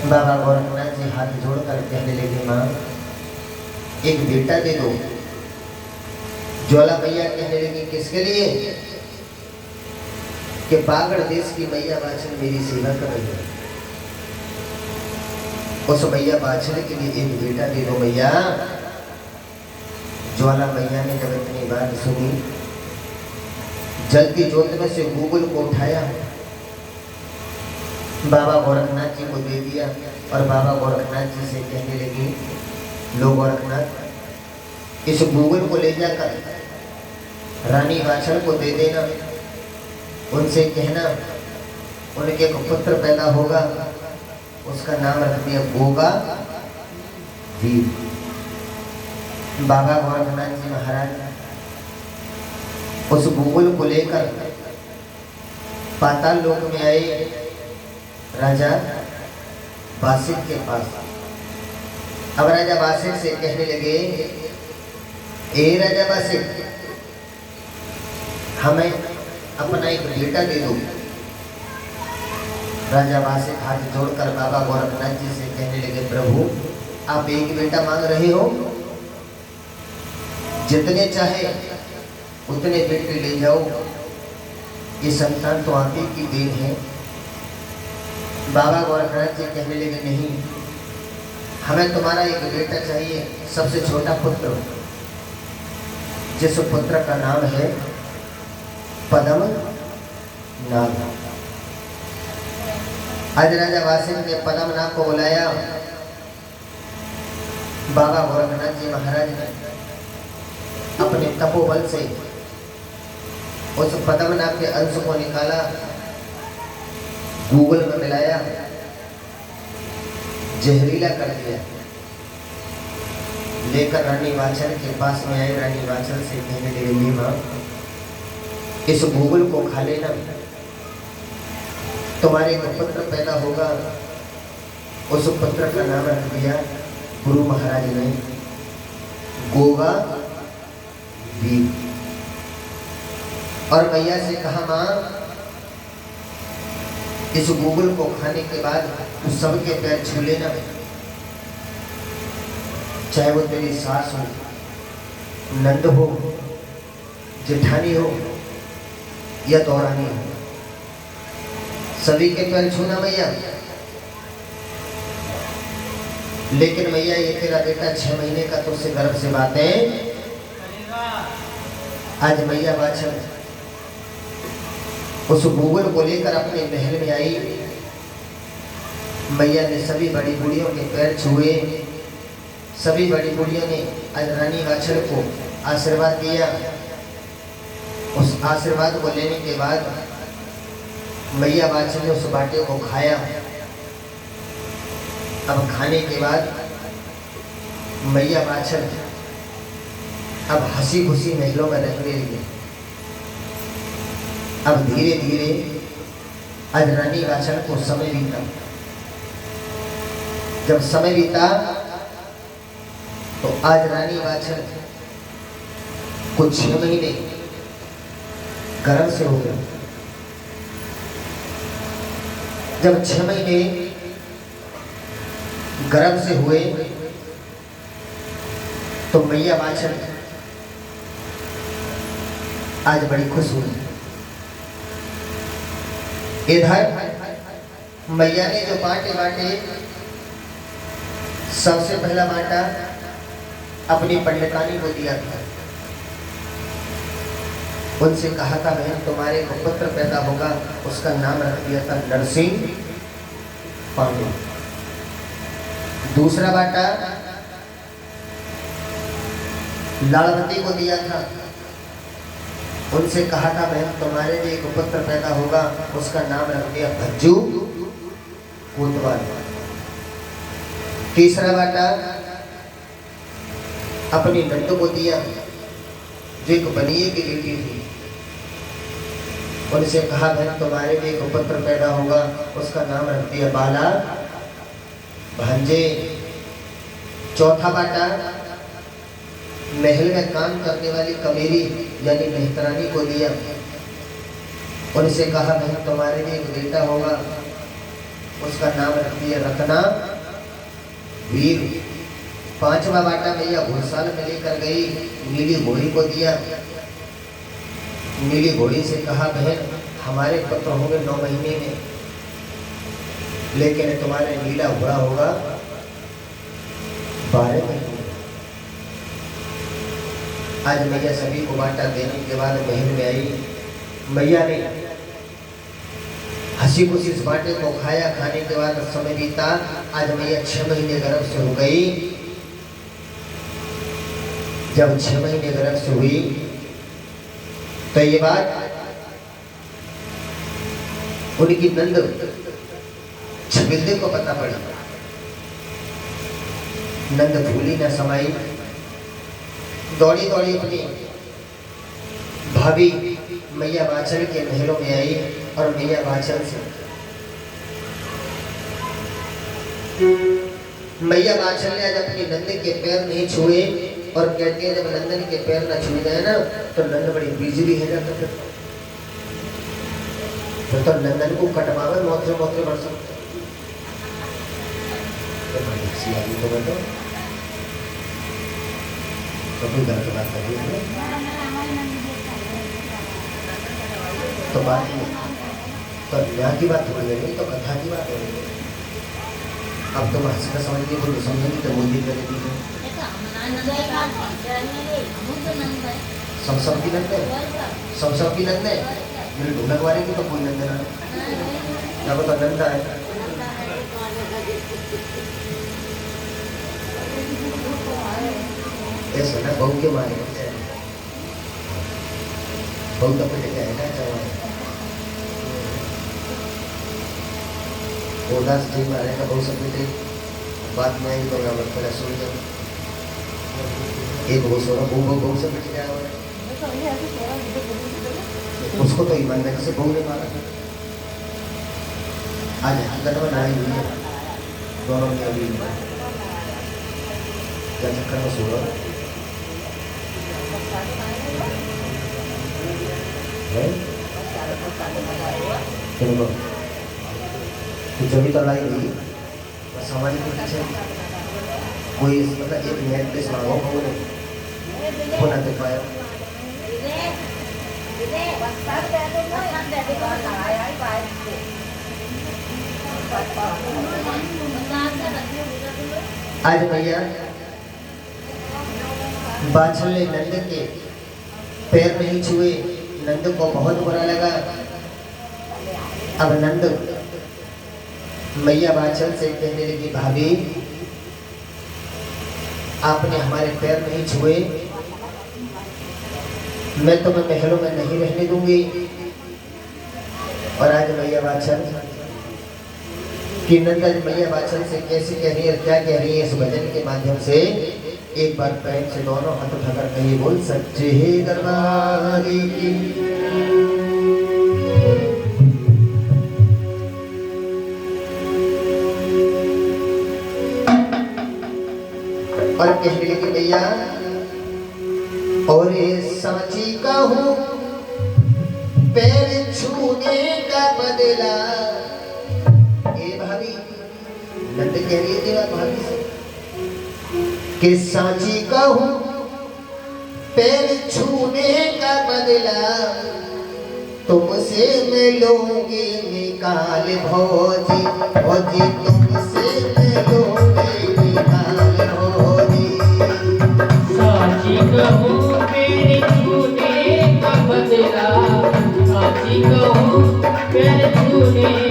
बाबा गोरखनाथ जी हाथ जोड़कर कहने लगे, माँ एक बेटा दे दो। ज्वाला मैया कहने लगी, किसके लिए? कि बागड़ देश की मैया बाछड़ मेरी सेवा कर रही है, उस मैया बाछड़ के लिए एक बेटा दे दो मैया। ज्वाला मैया ने जब इतनी बात सुनी, जलती जोत में से गूगल को उठाया, बाबा गोरखनाथ जी को दे दिया और बाबा गोरखनाथ जी से कहने लगी, लो गोरखनाथ, इस गूगल को ले जाकर रानी बाछड़ को दे देना, उनसे कहना उनके को पुत्र पैदा होगा, उसका नाम रख दिया गोगा वीर। बाबा गोरखनाथ जी महाराज उस गूगल को लेकर पाताल लोक में आए, राजा बासिक के पास। अब राजा बासिक से कहने लगे, ए राजा बासिक, हमें अपना एक बेटा दे दो। राजा बासिक हाथ जोड़कर बाबा गोरखनाथ जी से कहने लगे, प्रभु आप एक बेटा मांग रहे हो, जितने चाहे उतने बेटे ले जाओ, ये संतान तो आप ही की देन है। बाबा गोरखनाथ जी कहने लगे, नहीं, हमें तुम्हारा एक बेटा चाहिए, सबसे छोटा पुत्र, जिस पुत्र का नाम है पद्म नाग। आज राजा वासिक ने पद्म नाग को बुलाया। बाबा गोरखनाथ जी महाराज ने अपने तपोबल से उस पद्म नाग के अंश को निकाला, गूगल में मिलाया, जहरीला कर दिया, लेकर रानी बाछड़ के पास में आए। रानी बाछड़ से कहने लगी, माँ इस गूगल को खा लेना, तुम्हारे को पुत्र पैदा होगा। उस पुत्र का नाम रख दिया गुरु महाराज ने गोगा वीर। और मैया से कहा, माँ इस गूगल को खाने के बाद तू सबके पैर छू लेना, चाहे वो तेरी सास हो, नंद हो, जेठानी हो या दौरानी हो, सभी के पैर छूना मैया। लेकिन मैया ये तेरा बेटा 6 महीने का, तुझसे गर्भ से बातें। आज मैया बाछड़ उस गूगल को लेकर अपने महल में आई। मैया ने सभी बड़ी बुढ़ियों के पैर छुए, सभी बड़ी बुढ़ियों ने आज रानी बाछड़ को आशीर्वाद दिया। उस आशीर्वाद को लेने के बाद मैया बाछड़ ने उस बाटे को खाया। अब खाने के बाद मैया बाछड़ अब हंसी खुशी महलों में रहने लगी। अब धीरे धीरे आज रानी बाछड़ को समय बीता। जब समय बीता तो आज रानी बाछड़ कुछ 6 महीने गर्भ से हो गए। जब 6 महीने गर्भ से हुए तो मैया बाछड़ आज बड़ी खुश हुई। इधर मैया ने जो बाटे बाटे, सबसे पहला बाटा अपनी पंडितानी को दिया था। उनसे कहा था, बहन तुम्हारे को पुत्र पैदा होगा, उसका नाम रख दिया था नरसिंह पांडे। दूसरा बाटा लाड़वती को दिया था। उनसे कहा था, बहन तुम्हारे लिए एक पुत्र पैदा होगा, उसका नाम रख दिया भज्जू कोतवाल। तीसरा बाटा अपनी नंद को दिया, जो एक बनिए की बेटी थी। उनसे कहा, बहन तुम्हारे लिए एक पुत्र पैदा होगा, उसका नाम रख दिया बाला भांजे। चौथा बाटा महल में काम करने वाली कमेरी यानी मेहतरानी को दिया। उनसे कहा, बहन तुम्हारे लिए एक बेटा होगा, उसका नाम रख दिया रत्ना वीर। 5वां बाटा मैया घुड़साल में लेकर गई, नीली घोड़ी को दिया। नीली घोड़ी से कहा बहन हमारे पुत्र होंगे 9 महीने में, लेकिन तुम्हारे नीला घोड़ा होगा 12 महीने। आज मैया सभी को बाटा देने के बाद महल में आई। मैया ने हंसी खुशी इस बाटे को खाया। खाने के बाद समय बीता। आज मैया 6 महीने गर्भ से हो गई। जब 6 महीने गर्भ से हुई तो ये बात उनकी नंद छबिंदे को पता पड़ी। नंद भूली न समाई, दौड़ी दौड़ी अपनी भाभी मैया बाचल के महलों में आई और मैया बाचल से मैया बाचल ने आज अपनी नंद के पैर नहीं छुए और कहते हैं जब नंदन के पैर न छुए गए ना तो नंद बड़ी बिजली है जाता। फिर तो नंदन को कटवावे मोतरे मोतरे बढ़ सकते तो कभी गलत बात करिए तो बात तो यहाँ की बात थोड़ी है, तो कथा की बात है। अब तुम हंसना समझ के समझेंगे तो मुंदी कर देती है। सब की नंद है, सब की नंद है। मेरे ढूंढक वाले की तो कोई नंद ना, ना तो नंदा है। ऐसा ना बहू के मारे बहू तो पहले क्या है ना चाहे उदास जी मारे का बहू सब बेटे बात में आई तो मैं पहले सुन जाऊँ एक वो सोना बहू से बेटे क्या उसको तो ईमानदारी से बहू ने मारा। आज हकीकत में लड़ाई हुई है दोनों में। अभी क्या चक्कर में सो रहा तो जब भी तो लड़ाई हुई समाज के पीछे कोई मतलब एक नया प्लेस मांगो वो ना दे पाया। आज भैया बाछल ने नंद के पैर नहीं छुए, नंद को बहुत बुरा लगा। अब नंद मैया बाछल से कहने लगी भाभी आपने हमारे पैर नहीं छुए, मैं तुम्हें महलों में नहीं रहने दूंगी। और आज मैया बाछल कि नंद मैया बाछल से कैसे कह रही है, क्या कह रही है, इस भजन के माध्यम से एक बार पैर से दोनों हाथ उठाकर कहिए बोल सच्चे दरबार की। और कहने लगे भैया और सांची का हूँ पैर छूने का बदला। ए भाभी नंद कह रही है भाभी से कि सांची का हूँ पैर छूने का बदला, तुमसे मैं लूंगी निकाल भौजी भौजी, तुमसे मैं लूंगी निकाल भौजी। सांची का हूँ पैर छूने का बदला, सांची का हूँ पैर छूने